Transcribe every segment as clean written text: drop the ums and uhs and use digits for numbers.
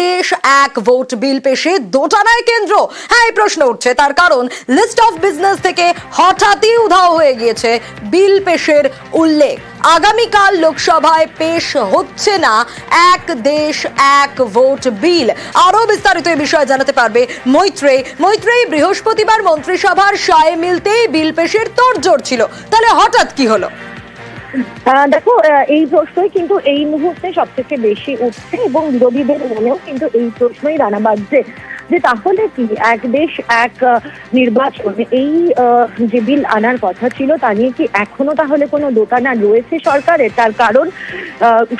দেশ এক ভোট বিল পেশে দোটানায় কেন্দ্র। হ্যাঁ, এই প্রশ্ন উঠছে, তার কারণ লিস্ট অফ বিজনেস থেকে হঠাৎই উধাও হয়ে গিয়েছে বিল পেশের উল্লেখ। আগামীকাল লোকসভায় পেশ হচ্ছে না এক দেশ এক ভোট বিল। আরো বিস্তারিত এই বিষয়ে জানাতে পারবে মৈত্রেয়ী। বৃহস্পতিবার মন্ত্রিসভার সায় মিলতেই বিল পেশের তোড়জোড় ছিল, তাহলে হঠাৎ কি হলো? দেখো, এই প্রশ্নই কিন্তু এই মুহূর্তে সব থেকে বেশি উঠছে এবং বিরোধীদের মনেও কিন্তু এই প্রশ্নই দানা বাজছে যে তাহলে কি এক দেশ এক নির্বাচন এই যে বিল আনার কথা ছিল তা নিয়ে কি এখনো তাহলে কোনো দোটানা রয়েছে সরকারের? তার কারণ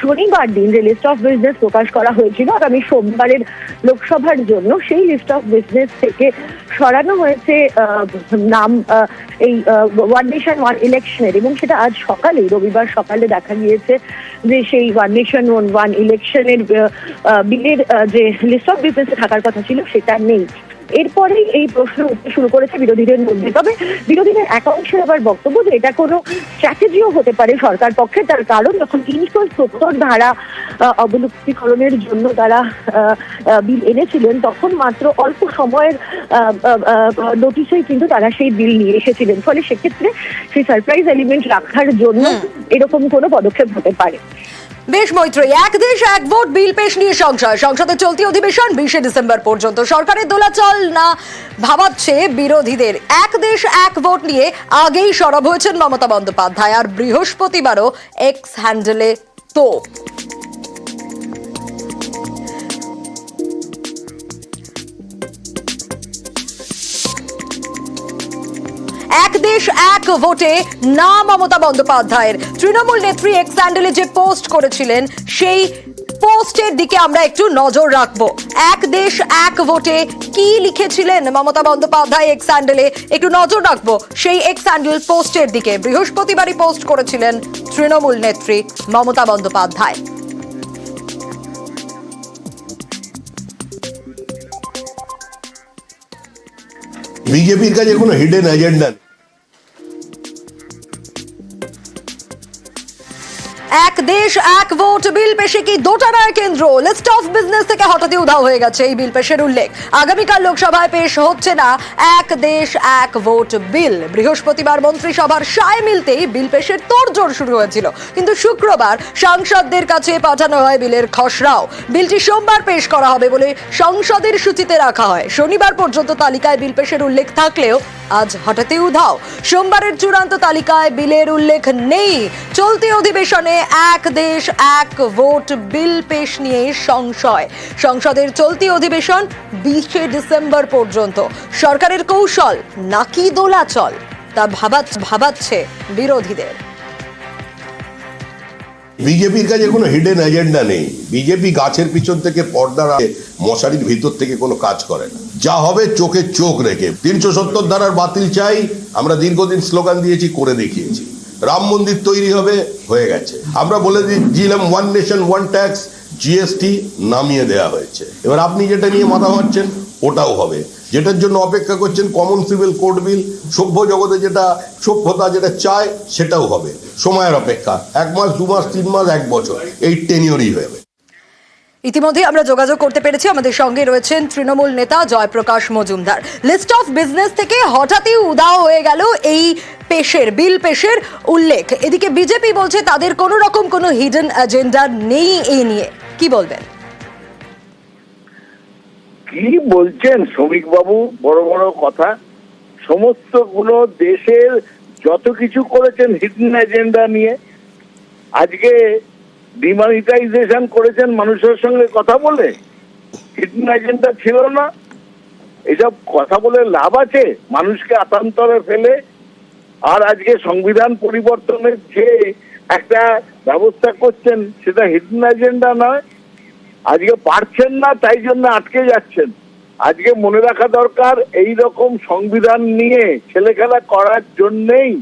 শনিবার দিন যে লিস্ট অফ বিজনেস প্রকাশ করা হয়েছিল আগামী সোমবারের লোকসভার জন্য, সেই লিস্ট অফ বিজনেস থেকে সরানো হয়েছে নাম এই ওয়ান নেশন ওয়ান ইলেকশনের, এবং সেটা আজ সকালে রবিবার সকালে দেখা গিয়েছে যে সেই ওয়ান নেশন ওয়ান ইলেকশনের বিলের যে লিস্ট অফ বিজনেসে থাকার কথা ছিল সেটা নেই। এরপরেই এই প্রশ্ন উঠতে শুরু করেছে বিরোধীদের মধ্যে। তবে বিরোধীদের একাংশের আবার বক্তব্য যে এটা কোনো স্ট্র্যাটেজিও হতে পারে সরকার পক্ষে, তার কারণ যখন 370 ধারা অবলুপ্তিকরণের জন্য তারা বিল এনেছিলেন তখন মাত্র অল্প সময়ের নোটিশেই কিন্তু তারা সেই বিল নিয়ে এসেছিলেন, ফলে সেক্ষেত্রে সেই সারপ্রাইজ এলিমেন্ট রাখার জন্য এরকম কোনো পদক্ষেপ হতে পারে। বেশ মৈত্রেয়ী, এক দেশ এক ভোট বিল পেশ নিয়ে সংসদে চলতি অধিবেশন 20 ডিসেম্বর পর্যন্ত। সরকারের দোলাচল না ভাবাচ্ছে বিরোধীদের। এক দেশ এক ভোট নিয়ে আগেই সরব হয়েছেন মমতা বন্দ্যোপাধ্যায়, আর বৃহস্পতিবারও এক্স হ্যান্ডেলে তোপ। এক দেশ এক ভোটে না মমতা বন্দ্যোপাধ্যায়ের। তৃণমূল নেত্রী এক্স হ্যান্ডেলে যে পোস্ট করেছিলেন সেই পোস্টের দিকে আমরা একটু নজর রাখবো। এক দেশ এক ভোটে কি লিখেছিলেন মমতা বন্দ্যোপাধ্যায় এক্স হ্যান্ডেলে একটু নজর রাখবো সেই এক্স হ্যান্ডেল পোস্টের দিকে। বৃহস্পতিবারই পোস্ট করেছিলেন তৃণমূল নেত্রী মমতা বন্দ্যোপাধ্যায়। বিজেপির কাছে কোনো হিডেন এজেন্ডা নেই। এক দেশ এক ভোট বিল পেশে কি দোটানায় কেন্দ্র? লিস্ট অফ বিজনেস থেকে হঠাৎই উধাও হয়ে গেছে এই বিল পেশের উল্লেখ। আগামীকাল লোকসভায় পেশ হচ্ছে না এক দেশ এক ভোট বিল। বৃহস্পতিবার মন্ত্রিসভার সায় মিলতেই বিল পেশের তোড়জোড় শুরু হয়েছিল, কিন্তু শুক্রবার সাংসদদের কাছে পাঠানো হয় বিলের খসড়াও। বিলটি সোমবার পেশ করা হবে বলে সংসদের সূচিতে রাখা হয়। শনিবার পর্যন্ত তালিকায় বিল পেশের উল্লেখ থাকলেও আজ হঠাৎই উধাও। সোমবারের চূড়ান্ত তালিকায় বিলের উল্লেখ নেই। চলতি অধিবেশনে এক দেশ এক ভোট বিল পেশ নিয়ে সংশয়। সংসদের চলতি অধিবেশন 20 ডিসেম্বর পর্যন্ত। সরকারের কৌশল নাকি দোলাচল তা ভাবাচ্ছে বিরোধীদের। বিজেপির কাছে কোনো হিডেন এজেন্ডা নেই। বিজেপি গাছের পিছন থেকে পর্দার মশারির ভিতর থেকে কোনো কাজ করে না। যা হবে চোখে চোখ রেখে। 370 ধারার বাতিল চাই, আমরা দীর্ঘদিন স্লোগান দিয়েছি, করে দেখিয়েছি। রাম মন্দির তৈরি হবে, হয়ে গেছে। আমরা বলে দিয়েছিলাম one nation one tax, GST নামিয়ে দেওয়া হয়েছে। এবার আপনি যেটা নিয়ে মাথা মারছেন ওটাও হবে। যেটার জন্য অপেক্ষা করছেন কমন সিভিল কোড বিল, সভ্য জগতে যেটা সভ্যতা যেটা চায় সেটাও হবে। সময়ের অপেক্ষা, 1 মাস 2 মাস 3 মাস 1 বছর, এই টেনিয়রই হবে। ইতিমধ্যে আমরা যোগাযোগ করতে পেরেছি, আমাদের সঙ্গে রয়েছেন তৃণমূল নেতা Joyprakash Majumdar. List of business থেকে হঠাৎই উধাও হয়ে গেল এই বিল পেশের উল্লেখ। এদিকে বিজেপি বলছে তাদের কোনো রকম কোনো হিডেন এজেন্ডা নেই এই নিয়ে, কি বলবেন? কি বলছেন শ্রমিক বাবু, বড় বড় কথা। সমস্ত গুলো দেশের যত কিছু করেছেন হিডেন এজেন্ডা নিয়ে। আজকে ডিমনিটাইজেশন করেছেন মানুষের সঙ্গে কথা বলে, হিডেন এজেন্ডা ছিল না। এসব কথা বলে লাভ আছে? মানুষকে আতান্তরে ফেলে। আর আজকে সংবিধান পরিবর্তনের যে একটা ব্যবস্থা করছেন সেটা হিডেন এজেন্ডা নয়। আজকে পারছেন না তাই জন্য আটকে যাচ্ছেন। আজকে মনে রাখা দরকার এই রকম সংবিধান নিয়ে ছেলেখেলা করার জন্যেই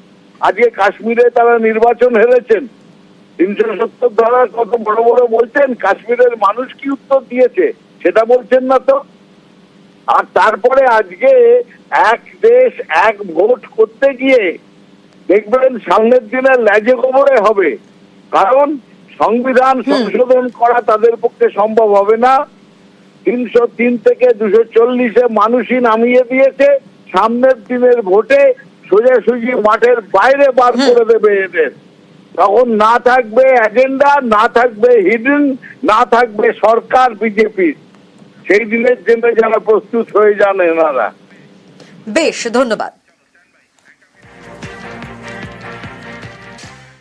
আজকে কাশ্মীরে তারা নির্বাচন হেরেছেন। 370 ধারা কত বড় বড় বলছেন, কাশ্মীরের মানুষ কি উত্তর দিয়েছে সেটা বলছেন না তো। আর তারপরে আজকে এক দেশ এক ভোট করতে গিয়ে দেখবেন সামনের দিনে ল্যাজে গোবরে হবে, কারণ সংবিধান সংশোধন করা তাদের পক্ষে সম্ভব হবে না। 303 থেকে 240-এ মানুষই নামিয়ে দিয়েছে। সামনের দিনের ভোটে সোজাসুজি মাঠের বাইরে বার করে দেবে এদের। তখন না থাকবে এজেন্ডা, না থাকবে হিডেন, না থাকবে সরকার বিজেপির। সেই দিনের জন্য যারা প্রস্তুত হয়ে যান এনারা। বেশ, ধন্যবাদ।